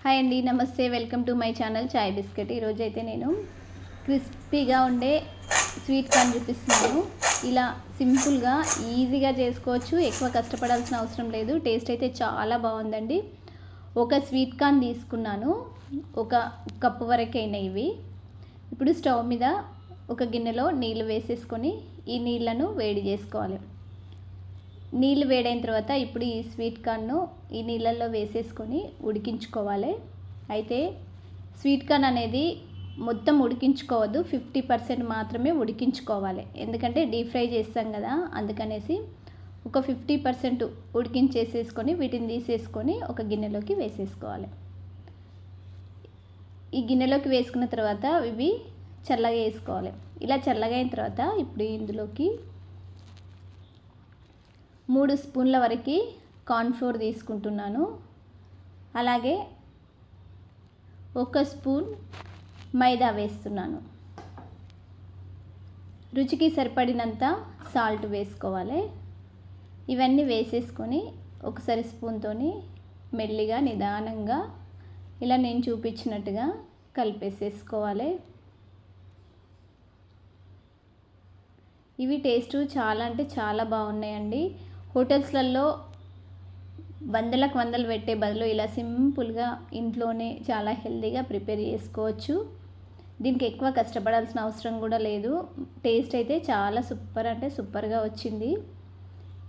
Hi అండి, నమస్తే. Welcome to my channel chai biscuit. ఈరోజు అయితే నేను క్రిస్పీగా ఉండే స్వీట్ కార్న్ చూపిస్తున్నాను. ఇలా సింపుల్గా ఈజీగా చేసుకోవచ్చు, ఎక్కువ కష్టపడాల్సిన అవసరం లేదు. టేస్ట్ అయితే చాలా బాగుందండి. ఒక స్వీట్ కార్న్ తీసుకున్నాను, ఒక కప్పు వరకు అయినాయి ఇవి. ఇప్పుడు స్టవ్ మీద ఒక గిన్నెలో నీళ్ళు వేసేసుకొని ఈ నీళ్ళను వేడి చేసుకోవాలి. నీళ్ళు వేడైన తర్వాత ఇప్పుడు ఈ స్వీట్ కార్న్ను ఈ నీళ్ళల్లో వేసేసుకొని ఉడికించుకోవాలి. అయితే స్వీట్ కార్న్ అనేది మొత్తం ఉడికించుకోవద్దు, 50% మాత్రమే ఉడికించుకోవాలి. ఎందుకంటే డీప్ ఫ్రై చేస్తాం కదా, అందుకనేసి ఒక 50% ఉడికించేసేసుకొని వీటిని తీసేసుకొని ఒక గిన్నెలోకి వేసేసుకోవాలి. ఈ గిన్నెలోకి వేసుకున్న తర్వాత ఇవి చల్లగా వేసుకోవాలి. ఇలా చల్లగా అయిన తర్వాత ఇప్పుడు ఇందులోకి 3 స్పూన్ల వరకు కార్న్ఫ్లోర్ తీసుకుంటున్నాను. అలాగే 1 స్పూన్ మైదా వేస్తున్నాను. రుచికి సరిపడినంత సాల్ట్ వేసుకోవాలి. ఇవన్నీ వేసేసుకొని ఒకసారి స్పూన్తోని మెల్లిగా నిదానంగా ఇలా నేను చూపించినట్టుగా కలిపేసేసుకోవాలి. ఇవి టేస్ట్ చాలా అంటే చాలా బాగున్నాయండి. హోటల్స్లలో వందలకు వందలు పెట్టే బదులు ఇలా సింపుల్గా ఇంట్లోనే చాలా హెల్తీగా ప్రిపేర్ చేసుకోవచ్చు. దీనికి ఎక్కువ కష్టపడాల్సిన అవసరం కూడా లేదు. టేస్ట్ అయితే చాలా సూపర్ అంటే సూపర్గా వచ్చింది.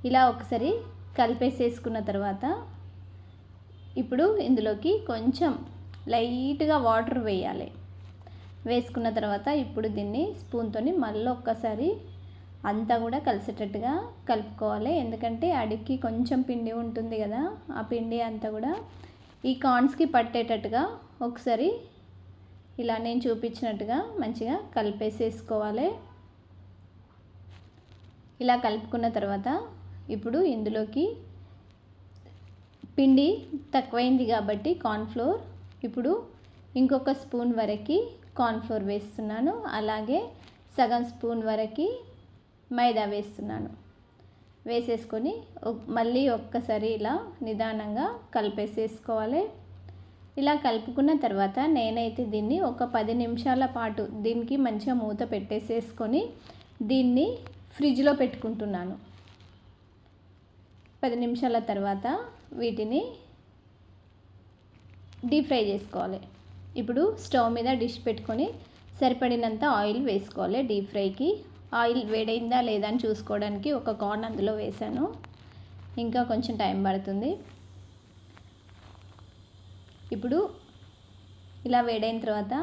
ఇలా ఒకసారి కలిపేసేసుకున్న తర్వాత ఇప్పుడు ఇందులోకి కొంచెం లైట్గా వాటర్ వేయాలి. వేసుకున్న తర్వాత ఇప్పుడు దీన్ని స్పూన్తోని మళ్ళీ ఒక్కసారి అంతా కూడా కలిసేటట్టుగా కలుపుకోవాలి. ఎందుకంటే అడిగి కొంచెం పిండి ఉంటుంది కదా, ఆ పిండి అంతా కూడా ఈ కార్న్స్కి పట్టేటట్టుగా ఒకసారి ఇలా నేను చూపించినట్టుగా మంచిగా కలిపేసేసుకోవాలి. ఇలా కలుపుకున్న తర్వాత ఇప్పుడు ఇందులోకి పిండి తక్కువైంది కాబట్టి కార్న్ఫ్లోర్ ఇప్పుడు ఇంకొక స్పూన్ వరకు కార్న్ఫ్లోర్ వేస్తున్నాను. అలాగే సగం స్పూన్ వరకు మైదా వేస్తున్నాను. వేసేసుకొని మళ్ళీ ఒక్కసారి ఇలా నిదానంగా కలిపేసేసుకోవాలి. ఇలా కలుపుకున్న తర్వాత నేనైతే దీన్ని ఒక 10 నిమిషాల పాటు దీనికి మంచిగా మూత పెట్టేసేసుకొని దీన్ని ఫ్రిడ్జ్లో పెట్టుకుంటున్నాను. 10 నిమిషాల తర్వాత వీటిని డీప్ ఫ్రై చేసుకోవాలి. ఇప్పుడు స్టవ్ మీద డిష్ పెట్టుకొని సరిపడినంత ఆయిల్ వేసుకోవాలి. డీప్ ఫ్రైకి ఆయిల్ వేడైందా లేదా అని చూసుకోవడానికి ఒక కార్న్ అందులో వేసాను. ఇంకా కొంచెం టైం పడుతుంది. ఇప్పుడు ఇలా వేడైన తర్వాత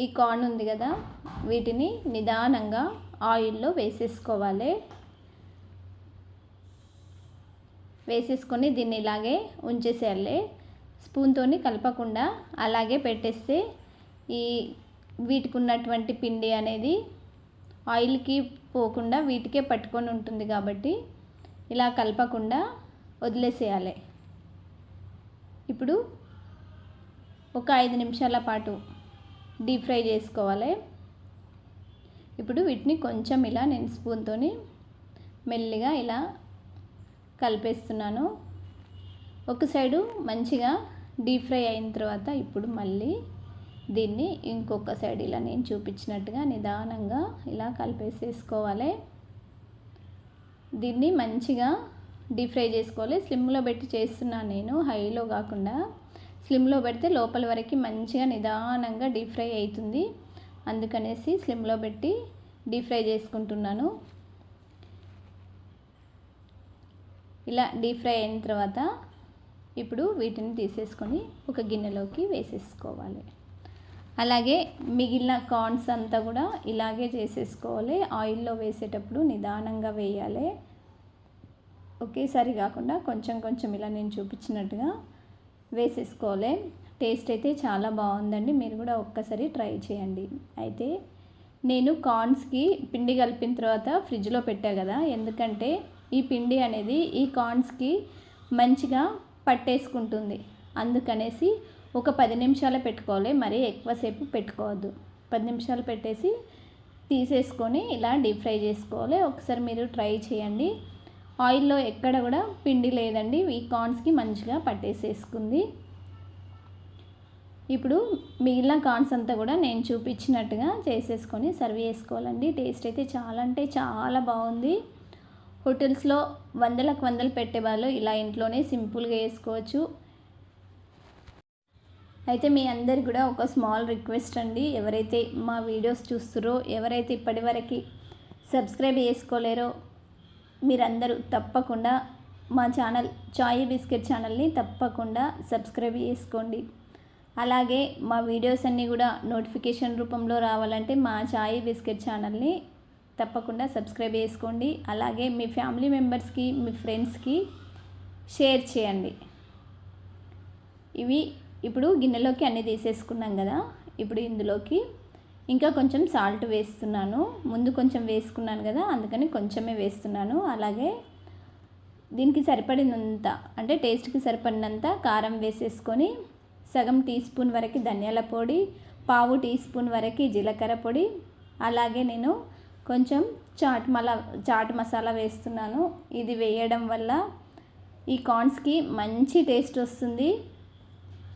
ఈ కార్న్ ఉంది కదా, వీటిని నిదానంగా ఆయిల్లో వేసేసుకోవాలి. వేసేసుకొని దీన్ని ఇలాగే ఉంచేసేయాలి. స్పూన్తోని కలపకుండా అలాగే పెట్టేస్తే ఈ వీటికి ఉన్నటువంటి పిండి అనేది ఆయిల్కి పోకుండా వీటికే పట్టుకొని ఉంటుంది కాబట్టి ఇలా కలపకుండా వదిలేసేయాలి. ఇప్పుడు ఒక 5 నిమిషాల పాటు డీప్ ఫ్రై చేసుకోవాలి. ఇప్పుడు వీటిని కొంచెం ఇలా నేను స్పూన్తోని మెల్లిగా ఇలా కలిపేస్తున్నాను. ఒక సైడు మంచిగా డీప్ ఫ్రై అయిన తర్వాత ఇప్పుడు మళ్ళీ దీన్ని ఇంకొక సైడ్ ఇలా నేను చూపించినట్టుగా నిదానంగా ఇలా కలిపేసేసుకోవాలి. దీన్ని మంచిగా డీప్ ఫ్రై చేసుకోవాలి. స్లిమ్లో పెట్టి చేస్తున్నాను నేను, హైలో కాకుండా. స్లిమ్లో పెడితే లోపల వరకు మంచిగా నిదానంగా డీప్ ఫ్రై అవుతుంది. అందుకనేసి స్లిమ్లో పెట్టి డీప్ ఫ్రై చేసుకుంటున్నాను. ఇలా డీప్ ఫ్రై అయిన తర్వాత ఇప్పుడు వీటిని తీసేసుకొని ఒక గిన్నెలోకి వేసేసుకోవాలి. అలాగే మిగిలిన కార్న్స్ అంతా కూడా ఇలాగే చేసేసుకోవాలి. ఆయిల్లో వేసేటప్పుడు నిదానంగా వేయాలి. ఒకేసారి కాకుండా కొంచెం కొంచెం ఇలా నేను చూపించినట్టుగా వేసేసుకోవాలి. టేస్ట్ అయితే చాలా బాగుందండి. మీరు కూడా ఒక్కసారి ట్రై చేయండి. అయితే నేను కార్న్స్కి పిండి కలిపిన తర్వాత ఫ్రిడ్జ్లో పెట్టా కదా, ఎందుకంటే ఈ పిండి అనేది ఈ కార్న్స్కి మంచిగా పట్టేసుకుంటుంది. అందుకనేసి ఒక 10 నిమిషాలు పెట్టుకోవాలి, మరీ ఎక్కువసేపు పెట్టుకోవద్దు. 10 నిమిషాలు పెట్టేసి తీసేసుకొని ఇలా డీప్ ఫ్రై చేసుకోవాలి. ఒకసారి మీరు ట్రై చేయండి. ఆయిల్లో ఎక్కడ కూడా పిండి లేదండి, ఈ కార్న్స్కి మంచిగా పట్టేసేసుకుంది. ఇప్పుడు మిగిలిన కార్న్స్ అంతా కూడా నేను చూపించినట్టుగా చేసేసుకొని సర్వ్ చేసుకోవాలండి. టేస్ట్ అయితే చాలా అంటే చాలా బాగుంది. హోటల్స్లో వందలకు వందలు పెట్టే వాళ్ళు ఇలా ఇంట్లోనే సింపుల్గా వేసుకోవచ్చు. అయితే మీ అందరికి కూడా ఒక స్మాల్ రిక్వెస్ట్ అండి, ఎవరైతే మా వీడియోస్ చూస్తారో, ఎవరైతే ఇప్పటివరకు సబ్స్క్రైబ్ చేసుకోలేరో మీరందరూ తప్పకుండా మా ఛానల్ చాయ్ బిస్కెట్ ఛానల్ని తప్పకుండా సబ్స్క్రైబ్ చేసుకోండి. అలాగే మా వీడియోస్ అన్నీ కూడా నోటిఫికేషన్ రూపంలో రావాలంటే మా చాయ్ బిస్కెట్ ఛానల్ని తప్పకుండా సబ్స్క్రైబ్ చేసుకోండి. అలాగే మీ ఫ్యామిలీ మెంబర్స్కి, మీ ఫ్రెండ్స్కి షేర్ చేయండి. ఇవి ఇప్పుడు గిన్నెలోకి అన్నీ తీసేసుకున్నాం కదా, ఇప్పుడు ఇందులోకి ఇంకా కొంచెం సాల్ట్ వేస్తున్నాను. ముందు కొంచెం వేసుకున్నాను కదా, అందుకని కొంచెమే వేస్తున్నాను. అలాగే దీనికి సరిపడినంత, అంటే టేస్ట్కి సరిపడినంత కారం వేసేసుకొని, సగం టీ స్పూన్ వరకు ధనియాల పొడి, పావు టీ స్పూన్ వరకు జీలకర్ర పొడి, అలాగే నేను కొంచెం చాట్ మసాలా వేస్తున్నాను. ఇది వేయడం వల్ల ఈ కార్న్స్కి మంచి టేస్ట్ వస్తుంది.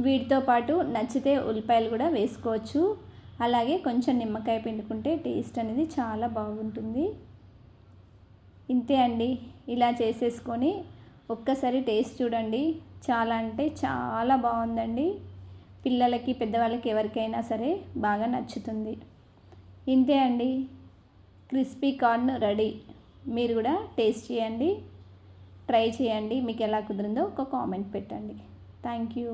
వీటితో పాటు నచ్చితే ఉల్లిపాయలు కూడా వేసుకోవచ్చు. అలాగే కొంచెం నిమ్మకాయ పిండుకుంటే టేస్ట్ అనేది చాలా బాగుంటుంది. ఇంతే అండి, ఇలా చేసేసుకొని ఒక్కసారి టేస్ట్ చూడండి. చాలా అంటే చాలా బాగుందండి. పిల్లలకి, పెద్దవాళ్ళకి ఎవరికైనా సరే బాగా నచ్చుతుంది. ఇంతే అండి, క్రిస్పీ కార్న్ రెడీ. మీరు కూడా టేస్ట్ చేయండి, ట్రై చేయండి. మీకు ఎలా కుదిరిందో ఒక కామెంట్ పెట్టండి. Thank you.